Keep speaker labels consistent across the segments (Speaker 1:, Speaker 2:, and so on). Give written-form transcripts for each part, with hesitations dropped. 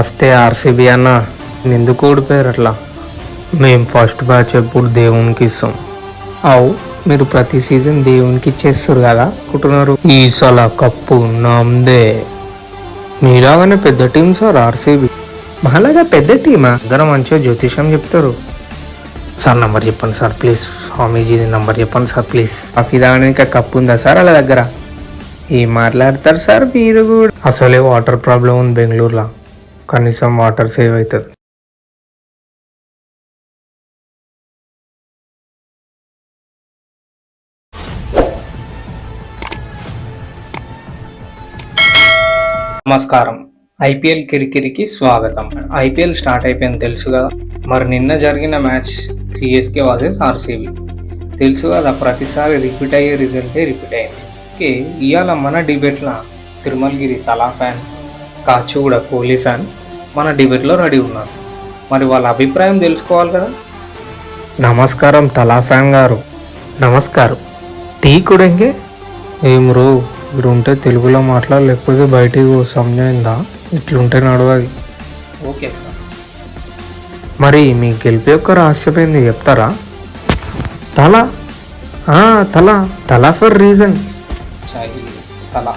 Speaker 1: వస్తే ఆర్సీబీ అన్న ఎందుకు ఓడిపోయారు అట్లా? మేము ఫస్ట్ బ్యాచ్ ఎప్పుడు దేవునికి ఇస్తాం. అవు మీరు ప్రతి సీజన్ దేవునికి ఇచ్చేస్తారు కదా అనుకుంటున్నారు. ఈసాల కప్పు నామ్దే. మీలాగానే పెద్ద టీం సార్ ఆర్సీబీ. మాలాగా పెద్ద టీమా? దగ్గర మంచిగా జ్యోతిషం చెప్తారు సార్. నంబర్ చెప్పండి సార్ ప్లీజ్. స్వామీజీది నంబర్ చెప్పండి సార్ ప్లీజ్. కాఫీ తాగడానికి కప్పు ఉందా సార్ వాళ్ళ దగ్గర? ఏం మాట్లాడతారు సార్ మీరు కూడా? అసలే వాటర్ ప్రాబ్లం ఉంది బెంగళూరులో. కనీసం వాటర్ సేవ్ అవుతుంది. నమస్కారం. ఐపీఎల్ కిరికిరికి స్వాగతం. ఐపీఎల్ స్టార్ట్ అయిపోయింది తెలుసు కదా. మరి నిన్న జరిగిన మ్యాచ్ సిఎస్కే వర్సెస్ ఆర్సీబీ తెలుసు కదా. ప్రతిసారి రిపీట్ అయ్యే రిజల్టే రిపీట్ అయింది. ఓకే, ఇవాళ మన డిబేట్లో తిరుమలగిరి తలా ఫ్యాన్, కాచిగూడ కోహ్లీ ఫ్యాన్ మన డిబేట్లో రెడీ ఉన్నారు. మరి వాళ్ళ అభిప్రాయం తెలుసుకోవాలి కదా. నమస్కారం తలా ఫ్యాన్ గారు. నమస్కారం. టీ కూడంగే ఏం రో మీరు ఉంటే తెలుగులో మాట్లాడ, లేకపోతే బయటికి సమజైందా? ఇట్లుంటే నడవది. Okay sir. మరి మీ గెలిపి యొక్క రహస్యమైంది చెప్తారా? తలా తలా తలా ఫర్ రీజన్. తలా.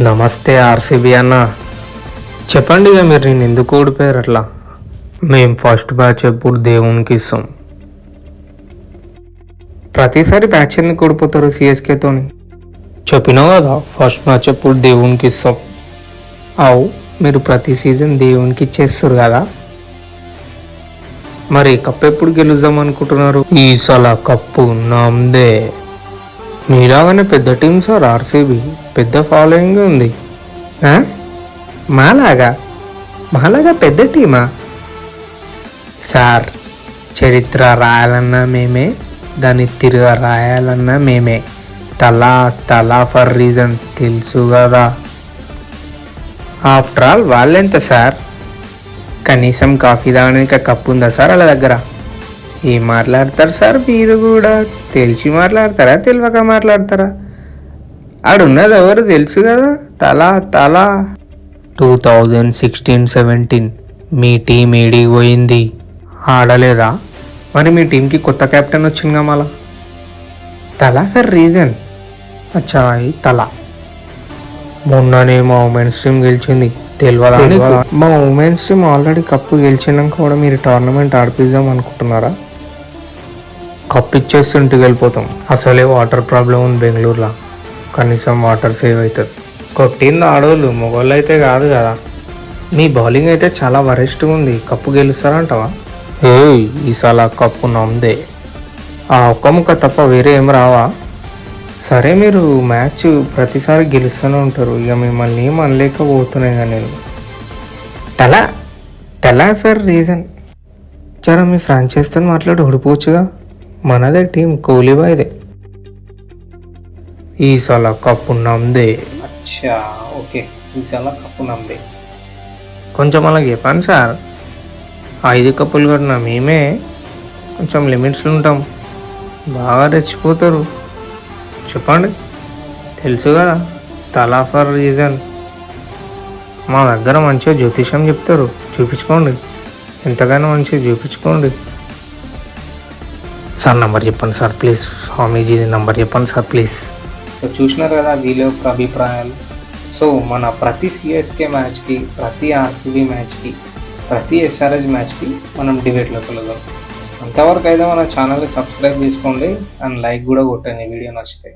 Speaker 1: నమస్తే ఆర్సీబీ అన్న. చెప్పండి ఇక మీరు నేను ఎందుకు ఓడిపోయారు అట్లా? మేము ఫస్ట్ బ్యాచ్ ఎప్పుడు దేవునికి ఇస్తాం. ప్రతిసారి బ్యాచ్ ఎందుకు ఓడిపోతారు సిఎస్కేతోని? చెప్పినావు కదా ఫస్ట్ మ్యాచ్ ఎప్పుడు దేవునికి ఇస్తాం. అవు మీరు ప్రతి సీజన్ దేవునికి ఇచ్చేస్తారు కదా. మరి కప్పు ఎప్పుడు గెలుద్దాం అనుకుంటున్నారు? ఈసాల కప్పు నామ్దే. మీలాగానే పెద్ద టీం సార్ ఆర్సీబీ. పెద్ద ఫాలోయింగ్ ఉంది. మాలాగా పెద్ద టీమా? సార్ చరిత్ర రాయాలన్నా మేమే, దాన్ని తిరగ రాయాలన్నా మేమే. తలా ఫర్ రీజన్ తెలుసు కదా. ఆఫ్టర్ ఆల్ వాళ్ళెంత సార్? కనీసం కాఫీ తాగడానికి కప్పు ఉందా సార్ వాళ్ళ దగ్గర? ఏం మాట్లాడతారు సార్ మీరు కూడా? తెలిసి మాట్లాడతారా, తెలియక మాట్లాడతారా? ఆడున్నది ఎవరు తెలుసు కదా. తలా 2016-17 మీ టీం ఏడికి పోయింది? ఆడలేదా? మరి మీ టీంకి కొత్త కెప్టెన్ వచ్చిందిగా మళ్ళా. తలా ఫర్ రీజన్. అచ్చా తలా. మొన్ననే మా ఉమెన్స్ టీం గెలిచింది తెలియదా? మా ఉమెన్స్ టీం ఆల్రెడీ కప్పు గెలిచినాక కూడా మీరు టోర్నమెంట్ ఆడిపిద్దాం అనుకుంటున్నారా? కప్పు ఇచ్చేసి ఇంటికి వెళ్ళిపోతాం. అసలే వాటర్ ప్రాబ్లం ఉంది బెంగళూరులో. కనీసం వాటర్ సేవ్ అవుతుంది. కొట్టింది ఆడోళ్ళు, మొగోళ్ళు అయితే కాదు కదా. మీ బౌలింగ్ అయితే చాలా వరెస్ట్గా ఉంది. కప్పు గెలుస్తారంటవా? ఈసాల కప్పు నమ్మదే. ఆ ఒక్క ముక్క తప్ప వేరే ఏం రావా? సరే మీరు మ్యాచ్ ప్రతిసారి గెలుస్తూనే ఉంటారు, ఇక మిమ్మల్ని ఏం అనలేకపోతున్నాయి కదా నేను. తలా ఫర్ రీజన్. జరా మీ ఫ్రాంచైజ్తో మాట్లాడి ఓడిపోవచ్చుగా. మనదే టీం, కోహ్లీ బాయ్దే. ఈసాల కప్పు నమ్మదే. అచ్చా ఓకే, ఈసాల కప్పు నమ్మదే. కొంచెం అలాగే చెప్పండి సార్. 5 కప్పులు కొట్టినా మేమే. కొంచెం లిమిట్స్లో ఉంటాం. బాగా రెచ్చిపోతారు. చెప్పండి. తెలుసు కదా తలా ఫర్ రీజన్. మా దగ్గర మంచిగా జ్యోతిషం చెప్తారు, చూపించుకోండి. ఎంతగానో మంచిగా చూపించుకోండి సార్. నంబర్ చెప్పండి సార్ ప్లీజ్. స్వామీజీది నంబర్ చెప్పండి సార్ ప్లీజ్. సో చూసినారు కదా వీళ్ళ యొక్క అభిప్రాయాలు. సో మన ప్రతి సిఎస్కే మ్యాచ్కి, ప్రతి ఆర్సీబీ మ్యాచ్కి, ప్రతి ఎస్ఆర్హెచ్ మ్యాచ్కి మనం డిబేట్లోకి వెళ్దాం. అంతవరకు అయితే మన ఛానల్ని సబ్స్క్రైబ్ చేసుకోండి అండ్ లైక్ కూడా కొట్టండి వీడియో నచ్చితే.